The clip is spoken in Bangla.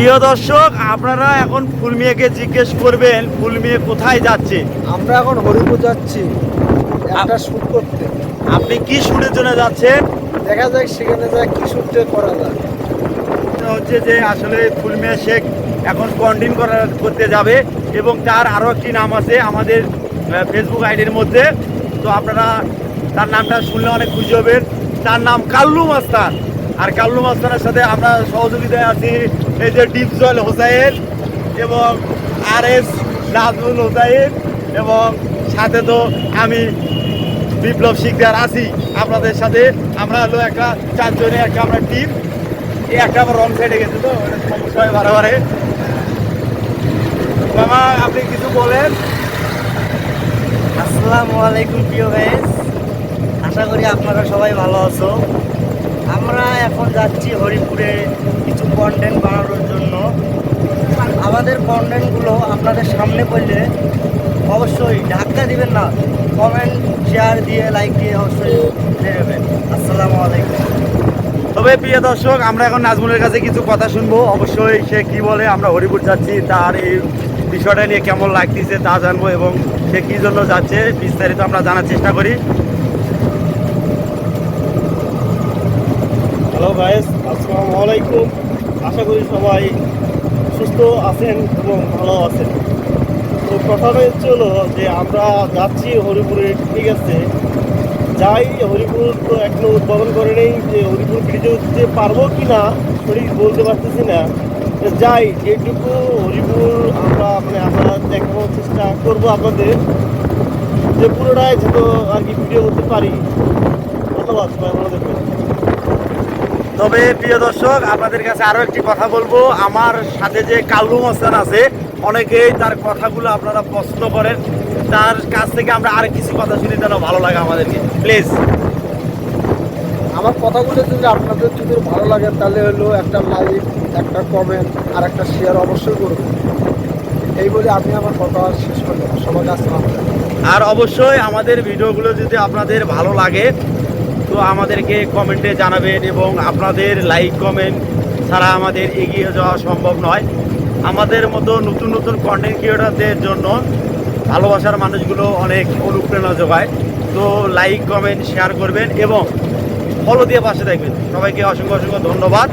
প্রিয় দর্শক, আপনারা এখন ফুলমিয়াকে জিজ্ঞেস করবেন ফুলমিয়া কোথায় যাচ্ছে। আমরা এখন হরিপুর যাচ্ছি একটা শুট করতে। আপনি কি শুটের জন্য যাচ্ছেন? দেখা যাক সেখানে যা কি শুটে করা যায়। এটা হচ্ছে যে আসলে ফুলমিয়া শেখ এখন কন্টিনিউ করতে যাবে এবং তার আরও একটি নাম আছে আমাদের ফেসবুক আইডির মধ্যে। তো আপনারা তার নামটা শুনলে অনেক খুশি হবেন। তার নাম কাল্লু মাস্তান। আর কাল্লু মাস্তানের সাথে আমরা সহযোগিতায় আছি এই যে ডিপজল হোসাইন এবং RS নাজমুল হোসাইন এবং সাথে তো আমি বিপ্লব শিকদার আছি আপনাদের সাথে। আমরা হলো একটা 4 জনের একটা আমরা টিম। একটা আমার রং সাইডে গেছে, তো সমস্যা হয় বারে। মামা আপনি কিছু বলেন। আসসালামু আলাইকুম প্রিয় গাইস, আশা করি আপনারা সবাই ভালো আছো। আমরা এখন যাচ্ছি হরিপুরে কিছু কন্টেন্ট বানানোর জন্য। আমাদের কন্টেন্টগুলো আপনাদের সামনে পড়লে অবশ্যই ধাক্কা দিবেন না, কমেন্ট শেয়ার দিয়ে লাইক দিয়ে অবশ্যই দেবেন। আসসালামু আলাইকুম। তবে প্রিয় দর্শক, আমরা এখন নাজমুলের কাছে কিছু কথা শুনবো। অবশ্যই সে কি বলে, আমরা হরিপুর যাচ্ছি তার এই বিষয়টা নিয়ে কেমন লাগতেছে তা জানবো এবং সে কী জন্য যাচ্ছে বিস্তারিত আমরা জানার চেষ্টা করি। হ্যালো গাইস, আসসালামু আলাইকুম। আশা করি সবাই সুস্থ আছেন এবং ভালো আছেন। তো কথাটা হচ্ছে হলো যে আমরা যাচ্ছি হরিপুরে, ঠিক আছে। যাই হরিপুর তো এখনো উদ্বোধন করে নেই, যে হরিপুর ব্রিজে উঠতে পারবো কি না সঠিক বলতে পারতেছি না। যাই যেটুকু হরিপুর আমরা দেখানোর চেষ্টা করবো আপনাদের, যে পুরোটাই যত আর কি ভিডিও করতে পারি। ধন্যবাদ, সবাই ভালো থাকবেন। তবে প্রিয় দর্শক, আপনাদের কাছে আরও একটি কথা বলবো। আমার সাথে যে কাল্লু মাস্তান আছে, অনেকেই তার কথাগুলো আপনারা পছন্দ করেন। তার কাছ থেকে আমরা আর কিছু কথা শুনি, যেন ভালো লাগে আমাদেরকে। প্লিজ। আমার কথাগুলো যদি আপনাদের যদি ভালো লাগে তাহলে হলো একটা লাইক, একটা কমেন্ট আর একটা শেয়ার অবশ্যই করবেন। এই বলে আমি আমার কথা শেষ করলাম। সবাইকে আসসালাম। আর অবশ্যই আমাদের ভিডিওগুলো যদি আপনাদের ভালো লাগে তো আমাদেরকে কমেন্টে জানাবেন, এবং আপনাদের লাইক কমেন্ট ছাড়া আমাদের এগিয়ে যাওয়া সম্ভব নয়। আমাদের মতো নতুন নতুন কন্টেন্ট ক্রিয়েটরদের জন্য ভালোবাসার মানুষগুলো অনেক অনুপ্রেরণা যোগায়। তো লাইক কমেন্ট শেয়ার করবেন এবং ফলো দিয়ে পাশে থাকবেন। সবাইকে অসংখ্য অসংখ্য ধন্যবাদ।